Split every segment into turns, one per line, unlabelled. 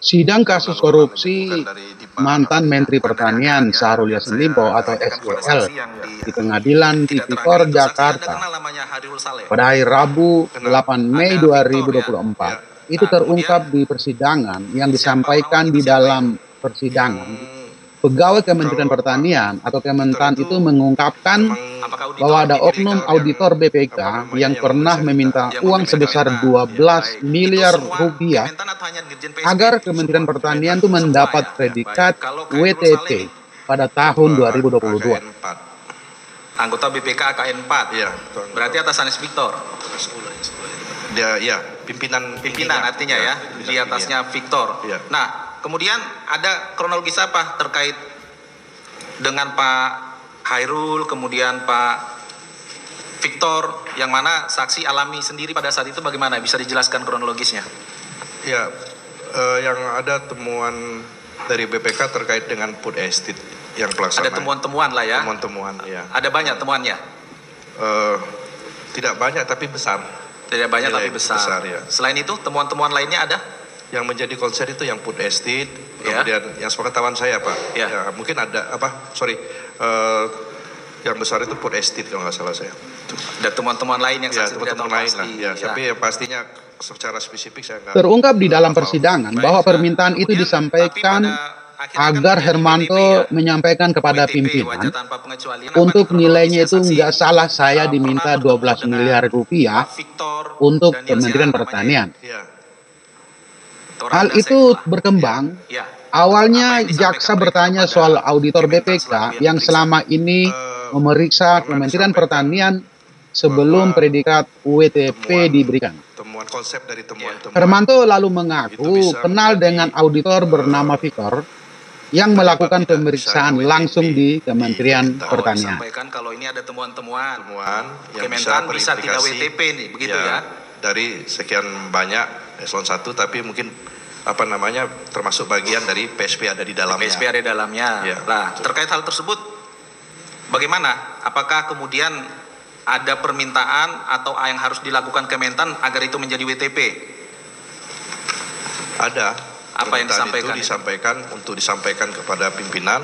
Sidang kasus
Lalu memang
korupsi
ditemukan dari di
mantan Menteri Pertanian
perdagangannya,
Syahrul
dan
Yassin
saya
Limpo atau
tanyakan kepada
SYL
saksi yang
di Pengadilan
tidak terangkan
Tipikor
itu. Saksi Anda
Jakarta
kenal namanya Harirul Saleh?
pada hari Rabu
Kenal.
8 Mei
Ada Victor ya?
2024
Ya.
itu
Nah, kemudian
terungkap di persidangan yang
siapa orang-orang
disampaikan
itu,
di
siapa itu?
dalam
Yang
persidangan. Pegawai Kementerian
kalau Pak
Pertanian atau
Victor
Kementan
itu
itu mengungkapkan
memang apakah
bahwa
auditor
ada
di BPK
oknum
yang
auditor
apa
BPK
namanya
yang
yang
pernah
memeriksa kita,
meminta
yang
uang
memeriksa
sebesar
Kementan? Ya,
12
baik. Itu
miliar
semua
rupiah
Kementan atau hanya Dirjen PSP?
agar Kementerian
Semua
Pertanian
Kementan.
itu
Semua
mendapat
ya. Ya, baik.
predikat
Kalau Khairul Saleh nih,
WTP pada tahun
Ketua
2022.
AKN 4. Anggota BPK AKN 4. Iya, berarti atasannya Victor. Dia ya, pimpinan artinya ya, di atasnya Victor. Ya. Nah, kemudian ada kronologis apa terkait dengan Pak Khairul, kemudian Pak Victor, yang mana saksi alami sendiri pada saat itu bagaimana? Bisa dijelaskan kronologisnya?
Ya, yang ada temuan dari BPK terkait dengan food estate yang pelaksanaan.
Ada temuan-temuan lah ya?
Temuan-temuan, ya.
Ada banyak temuannya?
Tidak banyak tapi besar.
Tidak banyak
Nilai
tapi besar.
Ya.
Selain itu, temuan-temuan lainnya ada?
Yang menjadi konsen itu yang food estate,
Ya.
kemudian yang sepengetahuan saya Pak,
Ya.
ya, mungkin ada yang besar itu food estate kalau nggak salah saya.
Ada temuan-temuan lain yang
Ya,
saksi tidak tahu
temuan lain
pasti.
lah. Ya, tapi yang pastinya secara spesifik saya nggak.
Terungkap di dalam
hafal.
persidangan
Baik,
bahwa
nah,
permintaan itu
kemudian,
disampaikan
tapi pada akhirnya kan
agar
menjadi
Hermanto
WTP ya?
menyampaikan kepada
WTP,
pimpinan
wajah tanpa pengecualian.
untuk
Apa nih
nilainya
kronologisnya,
itu
saksi?
nggak salah saya
Pernah
diminta
bertemu
12
dengan
miliar rupiah
Pak Victor
untuk
Daniel
Kementerian
Siahaan
Pertanian.
Ya.
Orang
Hal
Dasek
itu
lah.
berkembang.
Ya.
Awalnya
Apa yang disampaikan
jaksa
mereka
bertanya
kepada
soal auditor
Kementan
BPK
selaku
yang
diperiksa?
selama ini memeriksa
pernah
Kementerian
disampaikan
Pertanian sebelum
bahwa
predikat WTP diberikan.
Temuan konsep dari temuan-temuan
Hermanto lalu
itu
mengaku
bisa
kenal
menjadi,
dengan auditor bernama Victor yang melakukan
tidak
pemeriksaan
bisa
langsung di Kementerian
Kementan.
Pertanian.
Disampaikan kalau ini ada temuan-temuan.
yang bisa
Kementan bisa tidak
berimplikasi,
WTP nih, begitu ya?
dari sekian banyak eselon 1, tapi mungkin termasuk bagian dari PSP ada di dalamnya.
PSP ada di dalamnya.
Ya,
Nah,
betul.
terkait hal tersebut, bagaimana? Apakah kemudian ada permintaan atau yang harus dilakukan Kementan agar itu menjadi WTP?
Ada.
Apa yang
Permintaan
disampaikan?
untuk disampaikan kepada pimpinan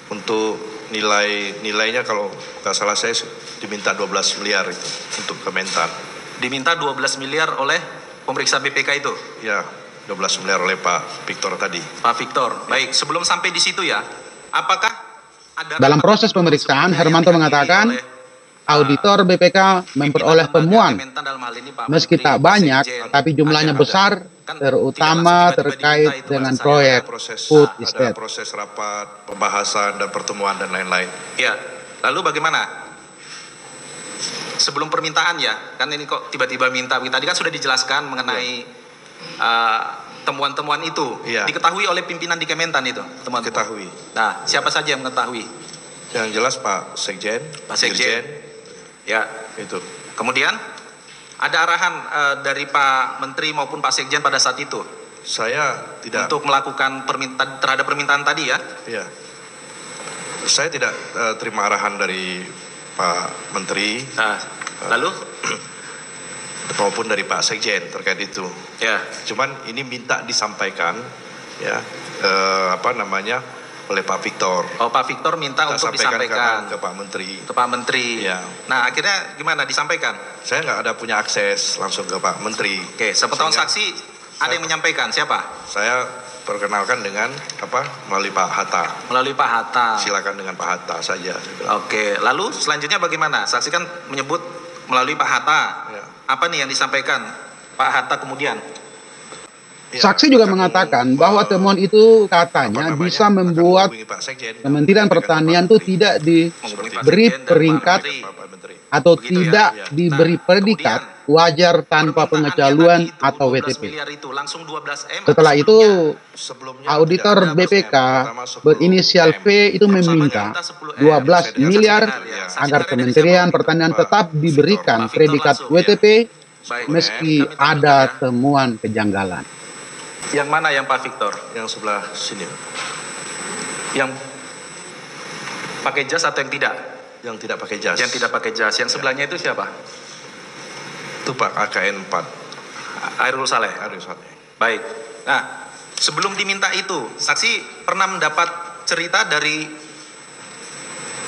untuk nilainya kalau nggak salah saya diminta 12 miliar itu untuk Kementan.
Diminta 12 miliar oleh pemeriksa BPK itu?
Ya, 12 miliar oleh Pak Victor tadi.
Pak Victor, baik. Sebelum sampai di situ ya, apakah ada
Dalam
rapat
proses
itu
pemeriksaan,
sebelumnya
Hermanto
yang
mengatakan
dihadiri oleh,
auditor BPK memperoleh
pimpinan lembaga
temuan
Kementan dalam hal ini Pak
meski
Menteri,
tak
Pak
banyak,
Sekjen,
tapi jumlahnya
ada.
besar,
Kan
terutama
tidak langsung tiba-tiba
terkait
diminta itu,
dengan
maksud saya.
proyek food
Ada
estate.
proses rapat, pembahasan dan pertemuan dan lain-lain.
Ya, lalu bagaimana? Sebelum permintaan ya, kan ini kok tiba-tiba minta. Tadi kan sudah dijelaskan mengenai temuan-temuan itu.
Ya.
Diketahui oleh pimpinan di Kementan itu, temuan.
Ketahui.
Nah, siapa saja yang mengetahui?
Yang jelas Pak Sekjen,
Pak Sekjen.
Dirjen,
Ya.
itu.
Kemudian ada arahan dari Pak Menteri maupun Pak Sekjen pada saat itu
Saya tidak.
untuk melakukan permintaan terhadap permintaan tadi ya.
Ya. Saya tidak terima arahan dari Pak Menteri
Nah, lalu
maupun dari Pak Sekjen terkait itu.
ya.
Cuman ini minta disampaikan ya oleh Pak Victor.
Oh, Pak Victor minta
Kita
untuk disampaikan
ke Pak Menteri.
ke Pak Menteri.
Ya.
Nah, akhirnya gimana disampaikan?
Saya nggak ada punya akses langsung ke Pak Menteri.
Oke, sepengetahuan
Sehingga
saksi ada yang menyampaikan siapa?
Saya perkenalkan dengan melalui Pak Hatta.
Melalui Pak Hatta.
Silakan dengan Pak Hatta saja. saya bilang.
Oke, lalu selanjutnya bagaimana? Saksi kan menyebut melalui Pak Hatta.
Ya.
Apa nih yang disampaikan Pak Hatta kemudian?
Ya,
Saksi juga
kami,
mengatakan bahwa temuan itu katanya bisa
akan
membuat
menghubungi Pak Sekjen,
Kementerian
menyampaikan ke
Pertanian
Pak
itu
Menteri.
tidak
Menghubungi Pak
diberi
Sekjen dan Pak
peringkat
Menteri.
Pak Menteri.
atau
Begitu ya?
tidak
Ya.
diberi
Nah,
predikat
kemudian
wajar tanpa
permintaan
pengecualian
yang tadi itu,
atau
12
WTP.
miliar itu langsung 12 M.
Setelah
atau
itu,
Sebelumnya
auditor
tidak ada.
BPK
Pertama 10
berinisial
M.
V itu meminta 12 miliar agar Kementerian Pertanian tetap diberikan predikat WTP
Baik.
meski
Kami tampilkan
ada
ya.
temuan kejanggalan.
Yang mana yang Pak Victor?
Yang sebelah sini,
Yang pakai jas atau yang tidak?
yang tidak pakai jas.
Yang tidak pakai jas. Yang sebelahnya itu siapa?
Itu Pak AKN 4.
Hairul Saleh. Baik. Nah, sebelum diminta itu, saksi pernah mendapat cerita dari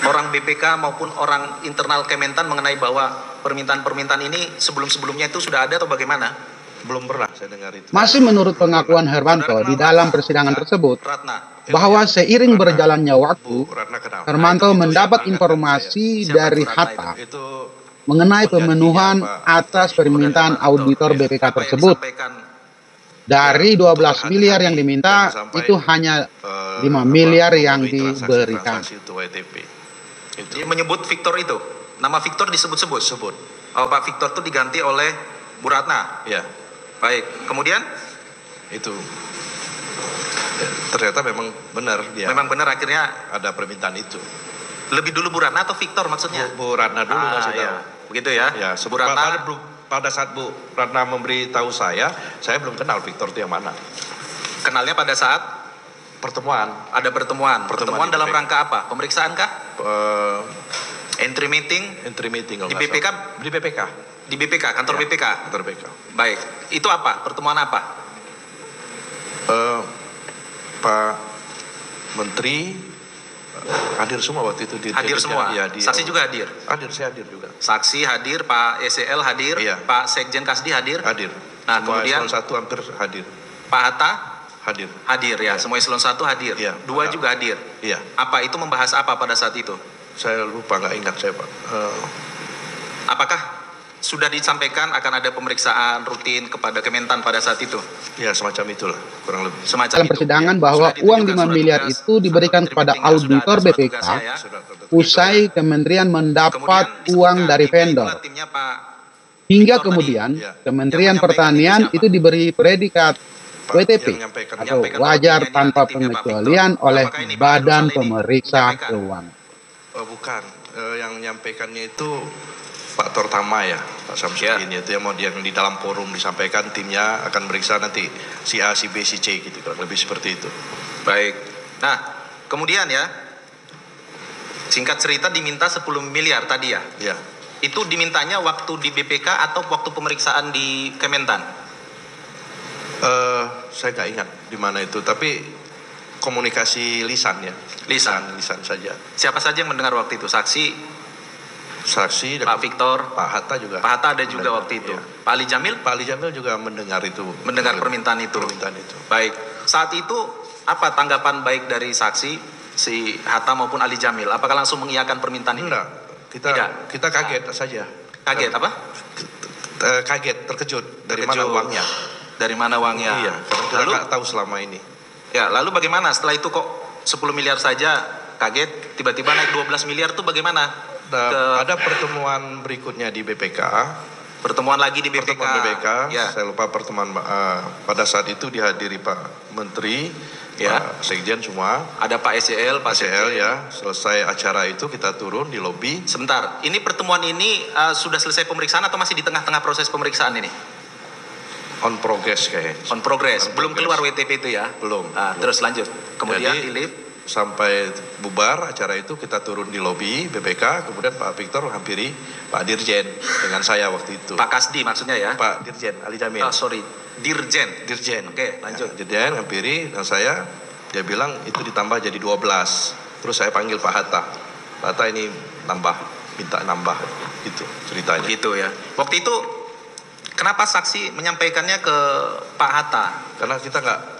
orang BPK maupun orang internal Kementan mengenai bahwa permintaan-permintaan ini sebelum-sebelumnya itu sudah ada atau bagaimana?
Belum pernah saya dengar itu.
Masih menurut pengakuan Hermanto di dalam persidangan tersebut, bahwa seiring berjalannya waktu, Hermanto mendapat informasi dari Hatta mengenai pemenuhan atas permintaan auditor BPK tersebut. Dari 12 miliar yang diminta, itu hanya 5 miliar yang diberikan.
Dia menyebut Victor itu, nama Victor disebut-sebut. Oh, Pak Victor itu diganti oleh Bu Ratna.
Ya.
Baik, kemudian?
Itu ternyata memang benar dia.
Memang benar akhirnya
ada permintaan itu.
Lebih dulu Bu Ratna atau Victor maksudnya?
Bu Ratna dulu ngasih tahu.
Begitu ya?
Ya, Bu Ratna, pada saat Bu Ratna memberitahu saya belum kenal Victor itu yang mana.
Kenalnya pada saat
pertemuan.
Ada pertemuan dalam rangka apa? Pemeriksaan kah? Entry meeting di BPK? Di BPK, kantor
ya,
BPK.
Kantor BPK.
Baik, itu apa? Pertemuan apa?
Pak Menteri hadir semua waktu itu.
Hadir semua? Ya, saksi juga hadir?
Saya hadir juga.
Saksi hadir, Pak SEL hadir,
iya.
Pak Sekjen Kasdi hadir?
Hadir.
Nah,
semua
kemudian
eselon 1 hampir hadir.
Pak Hatta?
Hadir.
Hadir ya, semua eselon 1 hadir.
Ya,
2 juga hadir.
Iya.
Apa itu membahas apa pada saat itu?
Saya lupa, nggak ingat saya, Pak.
Apakah sudah disampaikan akan ada pemeriksaan rutin kepada Kementan pada saat itu?
Ya, semacam itulah, kurang lebih.
Dalam persidangan bahwa uang 5 miliar itu diberikan kepada auditor BPK usai kementerian mendapat uang dari vendor. Hingga kemudian Kementerian Pertanian itu diberi predikat WTP atau wajar tanpa pengecualian oleh Badan Pemeriksa Keuangan.
Bukan, yang menyampaikannya itu Pak Tortama ya, Pak Samsudin itu yang mau yang di dalam forum disampaikan timnya akan meriksa nanti si A, si B, si C gitu, kurang lebih seperti itu.
Baik. Nah, kemudian ya, singkat cerita diminta 10 miliar tadi ya?
Iya.
Itu dimintanya waktu di BPK atau waktu pemeriksaan di Kementan?
Saya nggak ingat di mana itu, tapi komunikasi lisan ya. Lisan saja.
Siapa saja yang mendengar waktu itu? Saksi
dan
Pak Victor,
Pak Hatta juga.
Pak Hatta ada juga waktu itu. Ya. Pak Ali Jamil?
Pak Ali Jamil juga mendengar itu.
Mendengar permintaan itu. Baik. Saat itu apa tanggapan baik dari saksi si Hatta maupun Ali Jamil? Apakah langsung mengiyakan permintaan itu?
Enggak. Kita kaget saja.
Kaget apa?
Kaget, terkejut. Dari mana uangnya?
Dari mana uangnya?
Iya. Karena kita nggak tahu selama ini.
Ya, lalu bagaimana setelah itu kok 10 miliar saja kaget, tiba-tiba naik 12 miliar itu bagaimana?
Ada pertemuan berikutnya di BPK.
Pertemuan lagi di BPK.
Ya. Saya lupa pertemuan pada saat itu dihadiri Pak Menteri, ya. Pak Sekjen semua.
Ada Pak SEL, Pak
SEL ya. Selesai acara itu kita turun di lobi.
Sebentar, ini pertemuan ini sudah selesai pemeriksaan atau masih di tengah-tengah proses pemeriksaan ini?
On progress kayaknya.
On progress. Belum keluar WTP itu ya?
Belum.
Terus lanjut. Kemudian di lift.
Sampai bubar acara itu kita turun di lobi BPK, kemudian Pak Victor hampiri Pak Dirjen dengan saya waktu itu.
Pak Kasdi maksudnya ya?
Pak Dirjen, Ali Jamil.
Dirjen.
Oke, lanjut. Dirjen hampiri dan saya, dia bilang itu ditambah jadi 12. Terus saya panggil Pak Hatta. Pak Hatta ini minta nambah gitu ceritanya.
Gitu ya. Waktu itu kenapa saksi menyampaikannya ke Pak Hatta?
Karena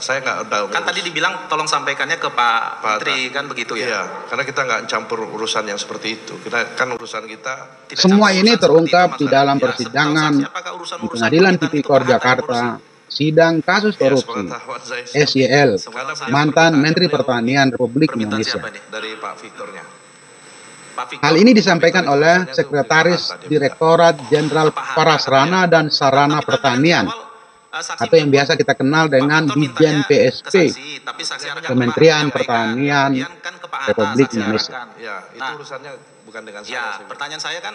saya nggak ada.
Kan tadi dibilang tolong sampaikannya ke Pak Menteri, kan begitu ya?
Iya, karena kita nggak campur urusan yang seperti itu. Kan urusan kita.
Semua ini terungkap di dalam persidangan di Pengadilan Tipikor Jakarta, sidang kasus korupsi SYL, mantan Menteri Pertanian Republik Indonesia.
Dari Pak Victornya.
Hal ini disampaikan oleh Sekretaris Direktorat Jenderal Prasarana dan Sarana Pertanian atau yang biasa kita kenal dengan Dijen PSP, Kementerian Pertanian Republik Indonesia.
Ya, itu urusannya bukan dengan saya.
Ya, pertanyaan saya kan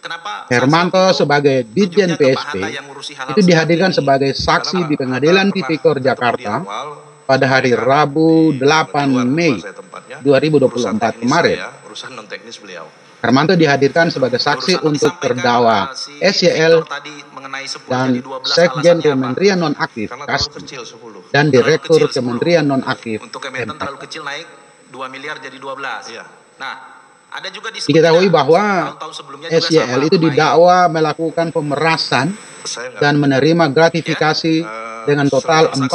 kenapa
Hermanto sebagai Dijen PSP itu dihadirkan sebagai saksi di Pengadilan Tipikor Jakarta pada hari Rabu 8 Mei 2024 kemarin. Hermanto dihadirkan sebagai saksi untuk terdakwa SYL
mengenai 10
dan
jadi 12
Sekjen
alasannya apa?
Kementerian Nonaktif
Karena terlalu
Kasdi
kecil 10.
dan Direktur
Terlalu kecil, 10.
Kementerian Nonaktif
Untuk Kementan
M4.
terlalu kecil naik 2 miliar jadi 12.
Iya.
Nah, ada juga di
Diketahui bahwa
tahun-tahun sebelumnya juga
SYL
sama,
itu
naik.
didakwa melakukan pemerasan
Saya nggak
dan menerima gratifikasi dengan total
Saksi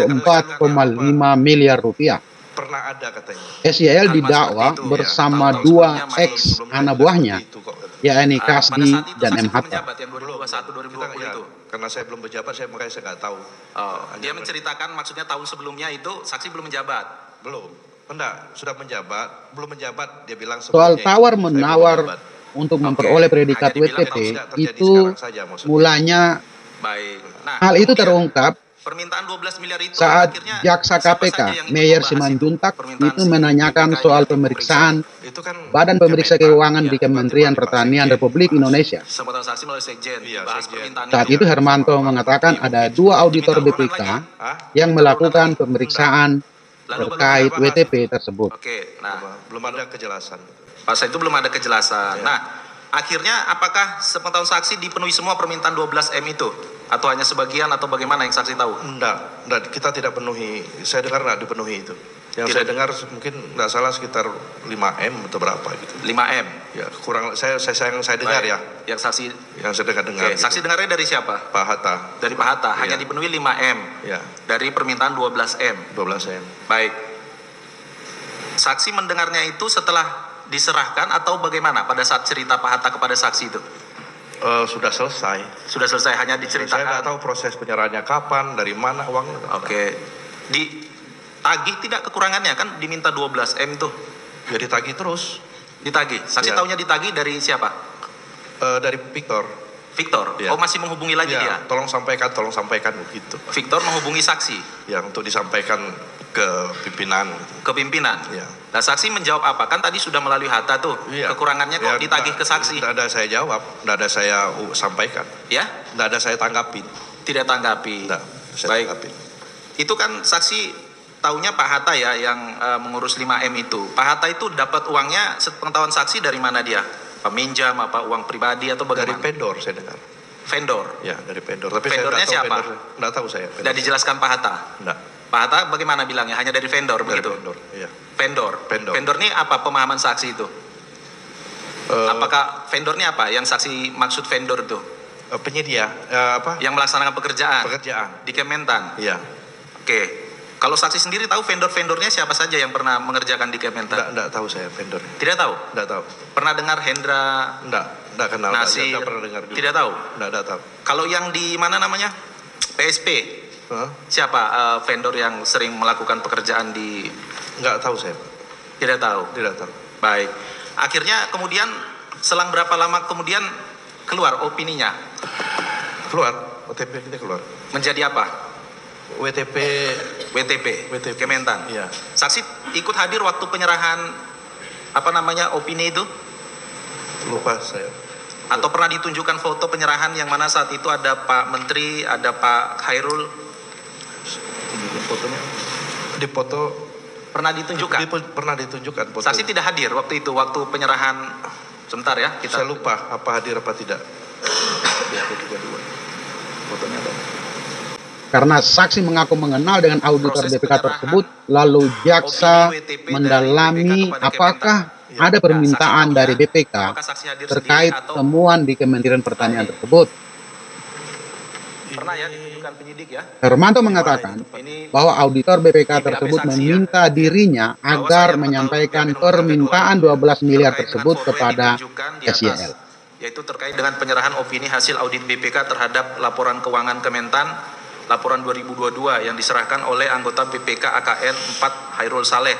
lupa,
44,5 miliar rupiah.
pernah ada katanya.
SYL
Kalimat
didakwa
seperti itu,
bersama
tahun-tahun
dua
sebelumnya main,
ex
Sebelumnya
anak
ada
buahnya,
seperti itu kok.
yakni
Pada
Kasdi
saat itu
dan
saksi
M.
belum
Hatta.
menjabat yang 2021 2020
Kita,
itu.
karena saya belum berjabat, makanya saya nggak tahu.
Oh, dia menceritakan maksudnya tahun sebelumnya itu saksi belum menjabat.
Belum. Enggak, sudah menjabat, belum menjabat, dia bilang
Soal
sebelumnya
tawar
itu, saya belum
menawar
menjabat.
untuk
Oke.
memperoleh predikat
Hanya dibilang
WTP
kalau tidak terjadi
itu
sekarang saja maksudnya.
mulanya
Baik. Nah,
hal itu
kemudian
terungkap
permintaan 12 miliar itu
saat
akhirnya
jaksa
siapa
KPK
saja yang ikut
Meyer
membahas
Simanjuntak
Permintaan
itu
si
menanyakan
BPK
soal
yang
pemeriksaan
Itu kan
Badan Pemeriksa
Kementan,
Keuangan
ya,
di Kementerian
tiba-tiba
Pertanian
Sekjen
Republik
bahas.
Indonesia.
Sementara saksi melalui sekjen
Iya,
dibahas
sekjen.
permintaan
Saat itu
Iya,
Hermanto
sama Pak
mengatakan
Menteri
ada
mungkin.
dua auditor
Diminta urunan
BPK
lagi?
Hah?
yang
Diminta
melakukan
urunan lagi?
pemeriksaan
Lalu
terkait
belum dibahas
WTP
itu.
tersebut.
Oke, nah
Belum ada kejelasan.
pas itu belum ada kejelasan.
Ya.
Nah, akhirnya apakah sepengetahuan saksi dipenuhi semua permintaan 12M itu? Atau hanya sebagian atau bagaimana yang saksi tahu?
Enggak, kita tidak penuhi. Saya dengar enggak dipenuhi itu. Yang
Tidak.
saya dengar mungkin enggak salah sekitar 5M atau berapa gitu.
5M.
Ya, kurang saya dengar
Baik.
ya.
Yang saksi
Yang saya dengar
Oke, saksi dengarnya dari siapa?
Pak Hatta.
Dari Pak Hatta, hanya
Iya.
dipenuhi 5M
Ya,
dari permintaan 12M.
12M.
Baik. Saksi mendengarnya itu setelah diserahkan atau bagaimana pada saat cerita Pak Hatta kepada saksi itu?
Sudah selesai.
Sudah selesai, hanya
Saya nggak
diceritakan.
tahu proses penyerahannya kapan, dari mana uangnya.
Oke. Ditagih tidak kekurangannya kan diminta 12M tuh.
Ya ditagih terus.
Ditagih. Saksi
Iya.
taunya ditagih dari siapa?
Dari Victor.
Victor.
Iya.
Oh, masih menghubungi lagi dia.
Ya, tolong sampaikan begitu.
Victor menghubungi saksi
Ya, untuk disampaikan ke pimpinan.
ke pimpinan.
Ya.
Nah, saksi menjawab apa? Kan tadi sudah melalui Hatta tuh.
Iya.
Kekurangannya kok
Ya,
ditagih ke saksi?
Tidak ada saya jawab, tidak ada saya sampaikan,
Ya?
tidak ada saya tanggapin.
Tidak tanggapi.
Tidak, saya
Baik.
tanggapin.
Itu kan saksi taunya Pak Hatta ya yang mengurus 5M itu. Pak Hatta itu dapat uangnya sepengetahuan saksi dari mana dia? Peminjam apa uang pribadi atau
Dari
bagaimana?
vendor saya dengar.
Vendor.
Ya, dari vendor. Tapi
Vendornya
saya
siapa?
Tidak tahu saya.
Tidak dijelaskan Pak Hatta.
Tidak.
Pak Hatta bagaimana bilangnya? Hanya dari vendor
Dari
begitu?
vendor. Iya.
Vendor.
Vendor.
Vendor ini apa pemahaman saksi itu? Apakah vendor ini apa? Yang saksi maksud vendor itu?
Penyedia apa?
Yang melaksanakan pekerjaan
Pekerjaan.
di Kementan.
Iya.
Oke. Kalau saksi sendiri tahu vendor-vendornya siapa saja yang pernah mengerjakan di Kementan?
Tidak tahu saya vendor.
Tidak tahu.
Tidak tahu.
Pernah dengar Hendra
Tidak kenal.
Nasir?
Tidak pernah dengar juga.
Tidak tahu.
Tidak tahu.
Kalau yang di mana namanya? PSP.
Hah?
Siapa vendor yang sering melakukan pekerjaan di
Nggak tahu saya.
tidak tahu.
Tidak tahu.
Baik. Akhirnya kemudian selang berapa lama kemudian keluar opininya?
Keluar. OTP kita keluar.
Menjadi apa?
WTP.
WTP.
WTP.
Kementan.
Iya.
Saksi ikut hadir waktu penyerahan apa namanya opini itu?
Lupa saya.
Atau pernah ditunjukkan foto penyerahan yang mana saat itu ada Pak Menteri, ada Pak Khairul,
Fotonya. Di foto.
pernah ditunjukkan?
Pernah ditunjukkan foto.
Saksi tidak hadir waktu itu, waktu penyerahan. Sebentar ya,
Saya
kita
lupa apa hadir apa tidak.
Ya, ada juga dua. Fotonya ada.
Karena saksi mengaku mengenal dengan auditor
Proses
BPK
penyerahan
tersebut, lalu jaksa
opini WTP dari
mendalami
BPK kepada
apakah
Kementan.
ada
Ya,
permintaan
saksi tahu
dari
ya,
BPK
apakah saksi hadir
terkait
sendiri atau
temuan di Kementerian Pertanian tersebut.
pernah ya ditunjukkan penyidik ya?
Hermanto mengatakan
Ini
bahwa auditor BPK
Ini
tersebut
BAP saksi
meminta dirinya
bahwa
agar
saya
menyampaikan
bertahu BAP
permintaan
nomor
12 miliar
terkait
tersebut
dengan foto yang
kepada
ditunjukkan di atas,
SYL.
yaitu terkait dengan penyerahan opini hasil audit BPK terhadap laporan keuangan Kementan laporan 2022 yang diserahkan oleh anggota BPK AKN 4 Hairul Saleh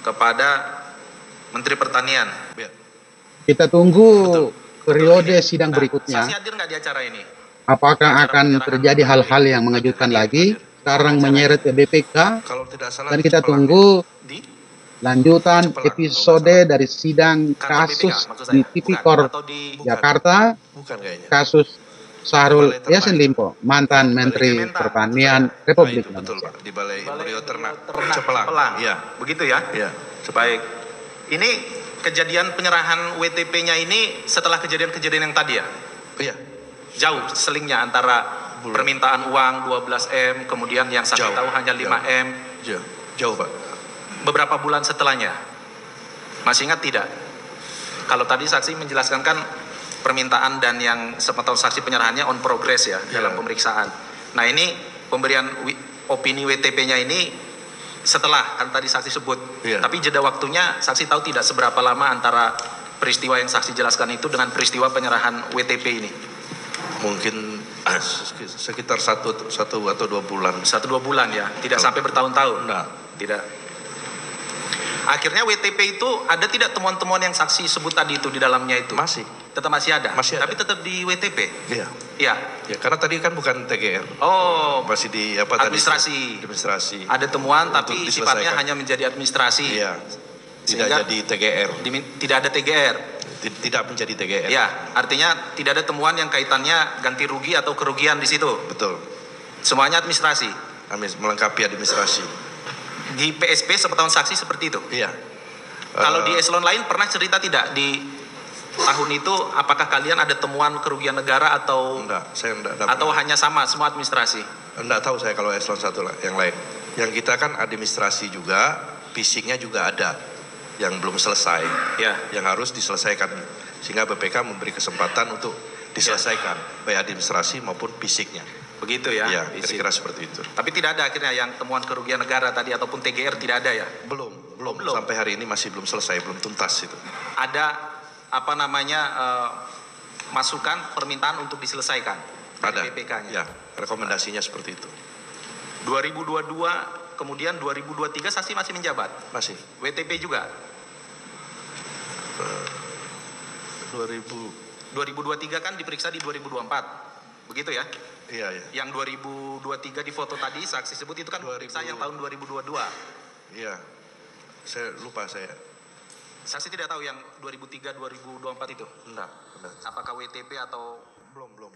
kepada Menteri Pertanian.
Ya.
Kita tunggu periode
Ini.
sidang
Nah,
berikutnya.
saksi hadir nggak di acara ini?
Apakah akan terjadi hal-hal yang mengejutkan lagi? Sekarang menyeret ke BPK
Kalau tidak salah.
dan kita
Cipelang.
tunggu
Di
lanjutan episode dari sidang
kantor
kasus
BPK, maksud
di
saya.
Tipikor
Bukan, atau di
Jakarta,
Bukan kayaknya.
kasus Syahrul
Balai Ternak.
Yassin Limpo, mantan Menteri
Kementan.
Pertanian
Nah,
Republik
itu betul
Indonesia.
Pak. Di Balai Embrio Ternak.
Cepelang.
Cepelang. Iya.
Begitu ya?
Iya.
Baik. Ini kejadian penyerahan WTP-nya ini setelah kejadian-kejadian yang tadi ya?
Iya.
Jauh selingnya antara permintaan uang 12M, kemudian yang saksi tahu hanya 5M.
Jauh Pak.
Beberapa bulan setelahnya, masih ingat tidak? Kalau tadi saksi menjelaskan kan permintaan dan yang sepengetahuan saksi penyerahannya on progress ya, dalam pemeriksaan. Nah ini pemberian opini WTP-nya ini setelah kan tadi saksi sebut, tapi jeda waktunya saksi tahu tidak seberapa lama antara peristiwa yang saksi jelaskan itu dengan peristiwa penyerahan WTP ini?
Mungkin sekitar satu atau 2 bulan.
1-2 bulan ya, tidak sampai bertahun-tahun.
Enggak.
Tidak. Akhirnya WTP itu ada tidak temuan-temuan yang saksi sebut tadi itu di dalamnya itu?
Masih.
Tetap masih ada?
Masih ada.
Tapi tetap di WTP?
Iya.
Iya.
Ya, karena tadi kan bukan TGR.
Oh,
masih di
administrasi.
Administrasi.
Ada temuan tapi sifatnya hanya menjadi administrasi.
Iya. Tidak jadi TGR.
Tidak ada TGR.
Tidak menjadi TGR.
Ya, artinya tidak ada temuan yang kaitannya ganti rugi atau kerugian di situ.
Betul.
Semuanya administrasi.
Melengkapi administrasi.
Di PSP sepengetahuan saksi seperti itu.
Iya.
Kalau di eselon lain pernah cerita tidak di tahun itu apakah kalian ada temuan kerugian negara atau
enggak, saya enggak dapat.
Atau hanya sama semua administrasi?
Enggak tahu saya kalau eselon 1 yang lain. Yang kita kan administrasi juga, fisiknya juga ada yang belum selesai. Ya, yang harus diselesaikan. Sehingga BPK memberi kesempatan untuk diselesaikan baik administrasi maupun fisiknya.
Begitu ya?
Ya, kira-kira seperti itu.
Tapi tidak ada akhirnya yang temuan kerugian negara tadi ataupun TGR tidak ada ya?
Belum. Sampai hari ini masih belum selesai, belum tuntas itu.
Ada masukan permintaan untuk diselesaikan?
Ada.
BPK-nya.
Ya, rekomendasinya seperti itu.
2022 kemudian 2023 saksi masih menjabat?
Masih.
WTP juga? 2023 kan diperiksa di 2024, begitu ya?
Iya.
Yang 2023 di foto tadi saksi sebut itu kan pemeriksaan yang tahun 2022.
Iya, saya lupa saya.
Saksi tidak tahu yang 2003-2024 itu?
Enggak.
Apakah WTP atau?
Belum.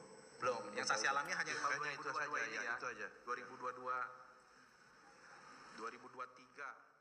Yang saksi alami hanya tahun 2022
itu saja,
ini ya?
itu aja.
2022, 2023.